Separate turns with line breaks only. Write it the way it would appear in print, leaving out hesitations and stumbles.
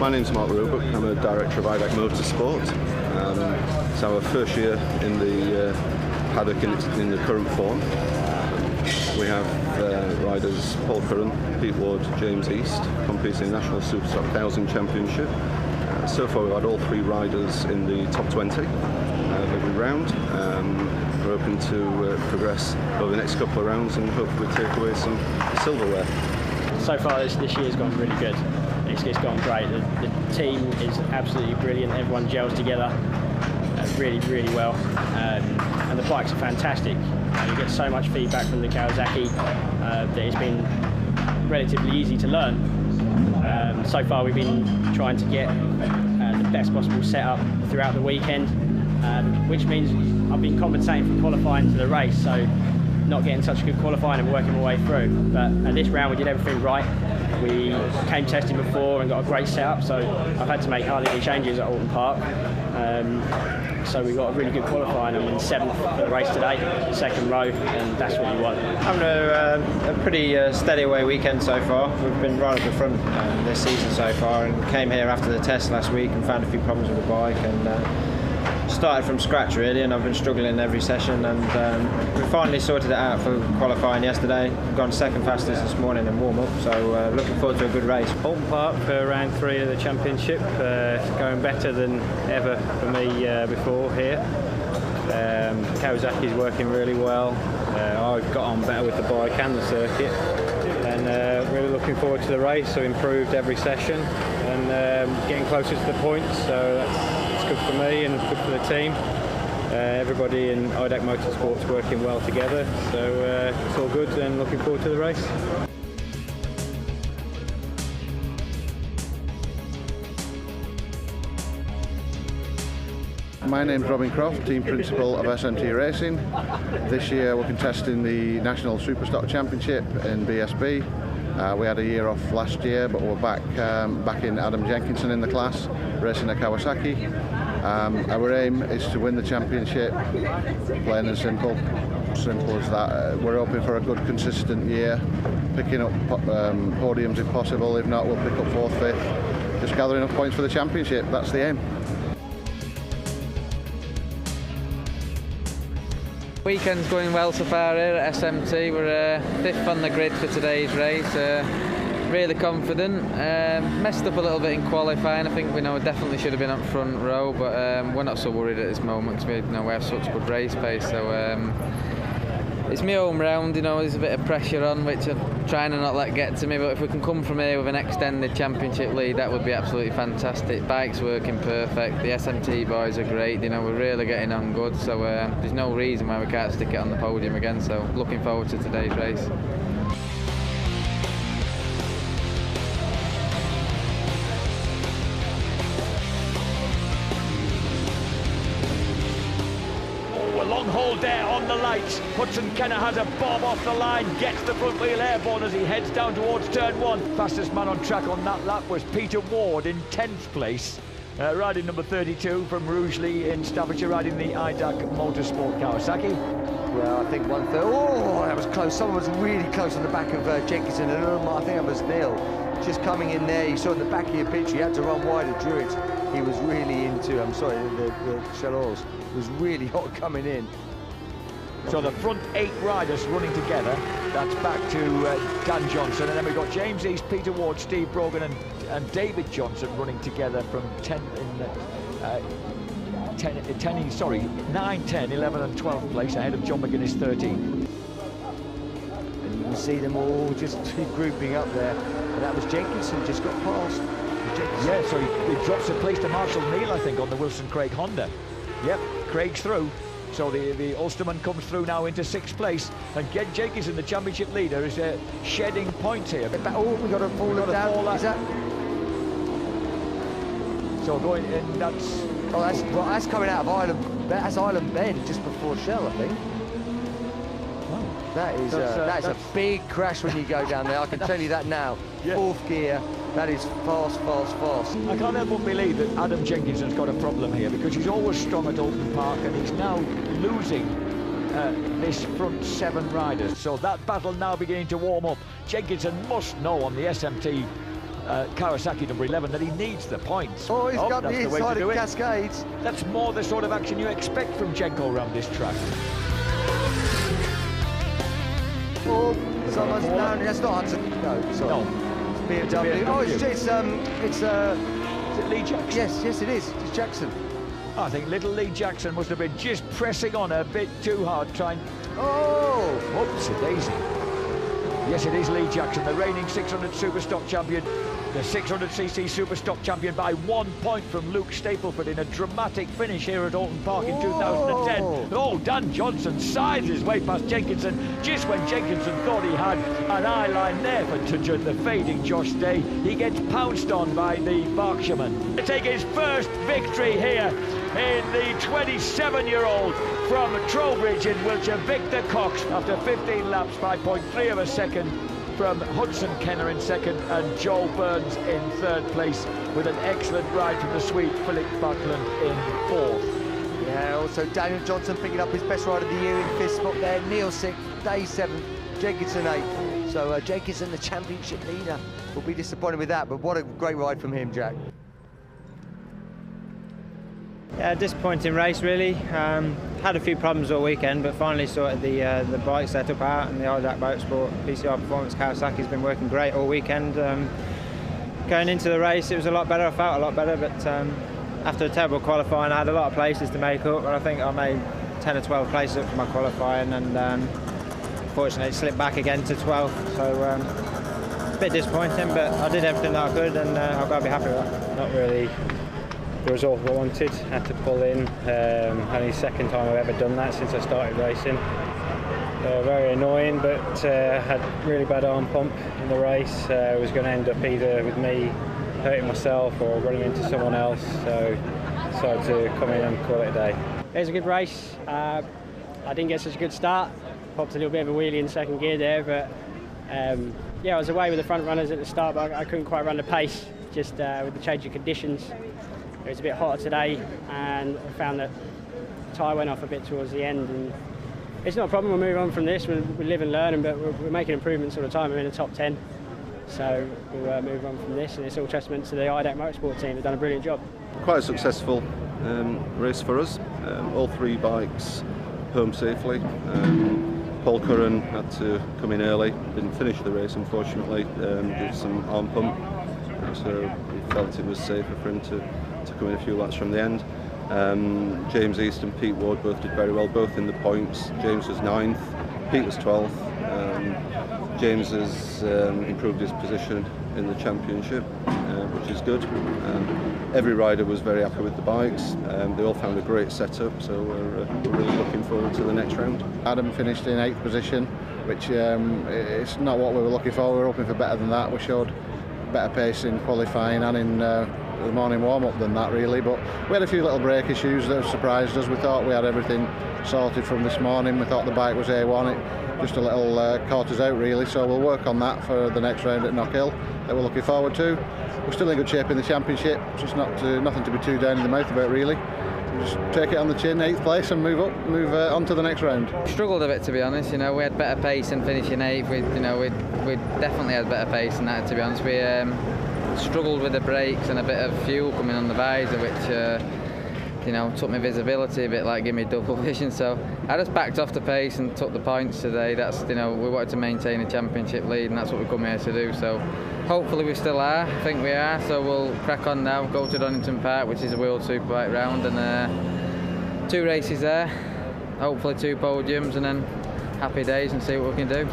My name's Mark Roebuck. I'm a director of Idaq Motorsport. It's our first year in the paddock in the current form. We have riders Paul Curran, Pete Ward, James East competing in the National Superstock 1000 Championship. So far we've had all 3 riders in the top 20 of every round. We're hoping to progress over the next couple of rounds and hopefully take away some silverware.
So far this year's gone really good. It's gone great. The team is absolutely brilliant. Everyone gels together really well, and the bikes are fantastic. You get so much feedback from the Kawasaki that it's been relatively easy to learn. So far we've been trying to get the best possible setup throughout the weekend, which means I've been compensating from qualifying to the race, so not getting such good qualifying and working my way through. But at this round we did everything right. We came testing before and got a great setup, so I've had to make hardly any changes at Oulton Park. So we got a really good qualifying. I'm in 7th for the race today, 2nd row, and that's what you want.
Having a pretty steady away weekend so far. We've been right at the front this season so far, and came here after the test last week and found a few problems with the bike, and started from scratch really, and I've been struggling every session, and we finally sorted it out for qualifying yesterday. Gone 2nd fastest this morning in warm-up, so looking forward to a good race.
Oulton Park for round 3 of the championship, going better than ever for me before here. Kawasaki's working really well. I've got on better with the bike and the circuit, and really looking forward to the race. So improved every session and getting closer to the points, so that's good for me and good for the team. Everybody in Idaq Motorsport's working well together, so it's all good and looking forward to the race.
My name's Robin Croft, Team Principal of SMT Racing. This year we're contesting the National Superstock Championship in BSB. We had a year off last year, but we're back in Adam Jenkinson in the class, racing a Kawasaki. Our aim is to win the championship, plain and simple as that. We're hoping for a good consistent year, picking up podiums if possible. If not, we'll pick up 4th, 5th, just gather enough points for the championship. That's the aim.
Weekend's going well so far here at SMT. We're 5th on the grid for today's race. Really confident. Messed up a little bit in qualifying. I think we definitely should have been up front row, but we're not so worried at this moment because we have such good race pace. So it's my home round. There's a bit of pressure on, which I'm trying to not let get to me. But if we can come from here with an extended championship lead, that would be absolutely fantastic. Bike's working perfect. The SMT boys are great. We're really getting on good. So there's no reason why we can't stick it on the podium again. So looking forward to today's race.
Long hold there on the lights. Hudson Kenner has a bomb off the line, gets the front wheel airborne as he heads down towards turn 1. Fastest man on track on that lap was Peter Ward in 10th place, riding number 32 from Rugeley in Staffordshire, riding the Idaq Motorsport Kawasaki.
Well, I think 1/3. Oh, that was close. Someone was really close on the back of Jenkinson, and I think that was Neil. Just coming in there, you saw in the back of your picture, he had to run wide of Druitt. He was really into, the Shallows was really hot coming in.
So the front 8 riders running together. That's back to Dan Johnson, and then we've got James East, Peter Ward, Steve Brogan, and David Johnson running together from 9, 10, 11 and 12th place ahead of John McGuinness 13.
And you can see them all just grouping up there. And that was Jenkinson, just got past.
Yeah, so he drops a place to Marshall Neal, I think, on the Wilson Craig Honda. Yep, Craig's through. So the Ulsterman comes through now into 6th place, and Jenkinson, the championship leader, is shedding points here.
Oh, we got a fall down. Is that?
So going in, that's.
Oh, that's coming out of Island. That's Island Bend just before Shell, I think.
Oh.
That is that's a big crash when you go down there. I can tell you that now. Yeah. 4th gear. That is fast.
I can't help but believe that Adam Jenkinson's got a problem here, because he's always strong at Oulton Park and he's now losing this front 7 riders. So that battle now beginning to warm up. Jenkinson must know on the SMT Kawasaki number 11 that he needs the points.
Oh, he's got the
that's way
inside
to do
of
it.
Cascades.
That's more the sort of action you expect from Jenko around this track.
Oh, someone's down. That's not Hudson. No, sorry.
No.
It's BMW. Oh, it's
Is it Lee Jackson?
yes, it is. It's Jackson.
I think little Lee Jackson must have been just pressing on a bit too hard, trying.
Oh!
Whoopsie-daisy. Yes, it is Lee Jackson, the reigning 600 Superstock champion. The 600cc Superstock champion by 1 point from Luke Stapleford in a dramatic finish here at Oulton Park in 2010. Oh, Dan Johnson scythes his way past Jenkinson just when Jenkinson thought he had an eye line there for the fading Josh Day. He gets pounced on by the Berkshireman to take his first victory here in the 27-year-old from Trowbridge in Wiltshire, Victor Cox, after 15 laps by 0.3 of a second from Hudson Kenner in second and Joel Burns in third place, with an excellent ride from the Swede Philip Buckland in fourth.
Yeah, also Daniel Johnson picking up his best ride of the year in fifth spot there. Neil sixth, Day seventh, Jenkinson eighth. So Jenkinson, the championship leader, will be disappointed with that, but what a great ride from him, Jack.
Yeah, disappointing race really. Had a few problems all weekend, but finally sorted the bike setup out, and the Idaq Motorsport PCR Performance Kawasaki's been working great all weekend. Going into the race, it was a lot better. I felt a lot better, but after a terrible qualifying, I had a lot of places to make up, and I think I made 10 or 12 places up for my qualifying, and unfortunately it slipped back again to 12th. So a bit disappointing, but I did everything that I could, and I've got to be happy with that.
Not really the result I wanted. Had to pull in. Only the second time I've ever done that since I started racing. Very annoying, but had really bad arm pump in the race. Was going to end up either with me hurting myself or running into someone else, so decided to come in and call it a day.
It was a good race. I didn't get such a good start. Popped a little bit of a wheelie in second gear there, but yeah, I was away with the front runners at the start, but I couldn't quite run the pace, just with the change of conditions. It was a bit hotter today, and I found that the tyre went off a bit towards the end. And it's not a problem, we'll move on from this, we live and learn, but we're making improvements all the time. We're in the top 10, so we'll move on from this, and it's all testament to the Idaq Motorsport team. They've done a brilliant job.
Quite a successful race for us. All three bikes home safely. Paul Curran had to come in early, didn't finish the race unfortunately, due to some arm pump, so we felt it was safer for him to come in a few laps from the end. James East and Pete Ward both did very well, both in the points. James was 9th, Pete was 12th. James has improved his position in the championship, which is good. Every rider was very happy with the bikes. They all found a great setup, so we're really looking forward to the next round.
Adam finished in 8th position, which it's not what we were looking for. We were hoping for better than that. We showed better pace in qualifying and in the morning warm-up than that really, but we had a few little brake issues that surprised us. We thought we had everything sorted from this morning. We thought the bike was A1. It just a little caught us out really, so we'll work on that for the next round at Knockhill that we're looking forward to. We're still in good shape in the championship, just nothing to be too down in the mouth about really. Just take it on the chin, 8th place, and move on to the next round.
Struggled a bit, to be honest. You know, we had better pace than finishing 8th. We definitely had better pace than that, to be honest. We struggled with the brakes and a bit of fuel coming on the visor, which took my visibility a bit, like give me double vision. So I just backed off the pace and took the points today. That's we wanted to maintain a championship lead, and that's what we come here to do. So hopefully we still are. I think we are. So we'll crack on now, go to Donington Park, which is a World Superbike round, and 2 races there. Hopefully 2 podiums, and then happy days, and see what we can do.